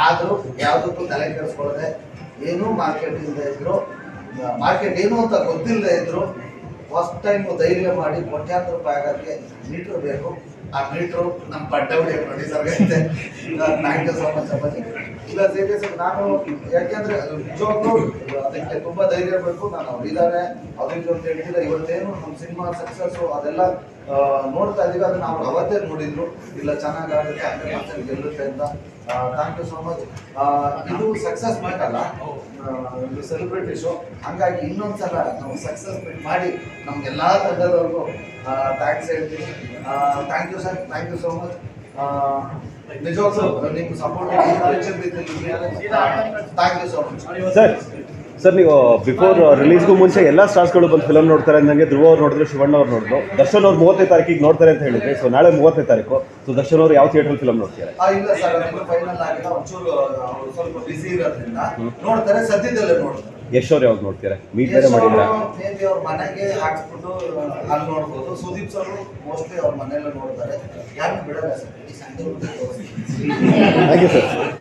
ಆದರೂ ಯಾವುದಕ್ಕೂ ತಲೆ ಕೆಡಿಸ್ಕೊಳ್ಳದೆ ಏನೂ ಮಾರ್ಕೆಟ್ ಇಲ್ಲದೆ ಇದ್ರು, ಮಾರ್ಕೆಟ್ ಏನು ಅಂತ ಗೊತ್ತಿಲ್ಲದೆ ಇದ್ರು ಫಸ್ಟ್ ಟೈಮ್ ಧೈರ್ಯ ಮಾಡಿ ಕೋಟ್ಯಾಂತರ ರೂಪಾಯಿ ಆಗೋಕ್ಕೆ ಮೀಟ್ರ್ ಬೇಕು. ಆ ಮೀಟ್ರು ನಮ್ಮ ಪಟ್ಟವಡಿ ಪ್ರೊಡ್ಯೂಸರ್ಗೆ ಥ್ಯಾಂಕ್ ಯು ಸೋ ಮಚ್ ಅಪ್ಪಾಜಿ. ಇಲ್ಲ ಸೀರಿಯಸ್ ನಾನು ಯಾಕೆಂದರೆ ನಿಜವಾಗ್ಲೂ ಅದಕ್ಕೆ ತುಂಬ ಧೈರ್ಯ ಬೇಕು. ನಾನು ಅವ್ರಿದ್ದಾರೆ ಅವ್ರಿಗೆ ಅಂತ ಹೇಳ್ತಿಲ್ಲ. ಇವತ್ತೇನು ನಮ್ಮ ಸಿನಿಮಾ ಸಕ್ಸಸ್ಸು ಅದೆಲ್ಲ ನೋಡ್ತಾ ಇದ್ದೀವಿ, ಅದನ್ನ ಅವ್ರು ಅವತ್ತೇ ನೋಡಿದ್ರು. ಇಲ್ಲ ಚೆನ್ನಾಗಾಗುತ್ತೆ 100% ಗೆಲ್ಲುತ್ತೆ ಅಂತ. Thank you so much. ಇದು ಸಕ್ಸಸ್ ಮೀಟ್ ಅಲ್ಲ, ಇದು ಸೆಲೆಬ್ರಿಟಿ ಶೋ. ಹಂಗಾಗಿ ಇನ್ನೊಂದ್ಸಲ ನಾವು ಸಕ್ಸಸ್ ಮೀಟ್ ಮಾಡಿ ನಮ್ಗೆಲ್ಲ ತಂಡದವ್ರಿಗೂ ಥ್ಯಾಂಕ್ಸ್ ಹೇಳ್ತೀನಿ. Thank you sir, thank you so much. ನಿಜವಾಗ್ಲೂ ನಿಮ್ಮ support thank you so much sir. ನೀವು ಬಿಫೋರ್ ರಿಲೀಸ್ಗೂ ಮುಂಚೆ ಎಲ್ಲ ಸ್ಟಾರ್ಸ್ಗಳು ಬಂದು ಫಿಲಮ್ ನೋಡ್ತಾರೆ ಅಂದಂಗೆ ಧ್ರುವ ಅವ್ರು ನೋಡಿದ್ರು, ಶಿವಣ್ಣ ಅವ್ರು ನೋಡಿದ್ರು, ದರ್ಶನ್ ಅವ್ರು 30ನೇ ತಾರೀಕಿಗೆ ನೋಡ್ತಾರೆ ಅಂತ ಹೇಳಿದ್ರೆ, ಸೊ ನಾಳೆ 30ನೇ ತಾರೀಕು. ಸೊ ದರ್ಶನ್ ಅವರು ಯಾವ ಥಿಯೇಟರ್ ಫಿಲಮ್ ನೋಡ್ತಾರೆ? ಇಲ್ಲ ಸರ್, ಫೈನಲ್ ಆಗಿಲ್ಲ. ಒಂಚೂರು ಅವರು ಸ್ವಲ್ಪ ಬಿಸಿ ಇರೋದ್ರಿಂದ ನೋಡ್ತಾರೆ, ಸದ್ಯದಲ್ಲೇ ನೋಡ್ತಾರೆ. ಯಶ್ ಅವ್ರು ಯಾವಾಗ ನೋಡ್ತೀರಾ? ಮೀಟ್ ಬೇರೆ ಮಾಡಿದ್ರ? ಮೇಬಿ ಅವ್ರ ಮನೆಗೆ ಹಾಕ್ಸ್ಬಿಟ್ಟು ಅಲ್ಲಿ ನೋಡ್ಬೋದು. ಸುದೀಪ್ ಸರ್ ಮೋಸ್ಟ್ಲಿ ಅವ್ರ ಮನೆಯಲ್ಲೇ ನೋಡ್ತಾರೆ. ಯಾರು ಬಿಡಲ್ಲ ಸರ್, ಈ ಸಂಡೇ ಥ್ಯಾಂಕ್ ಯು ಸರ್.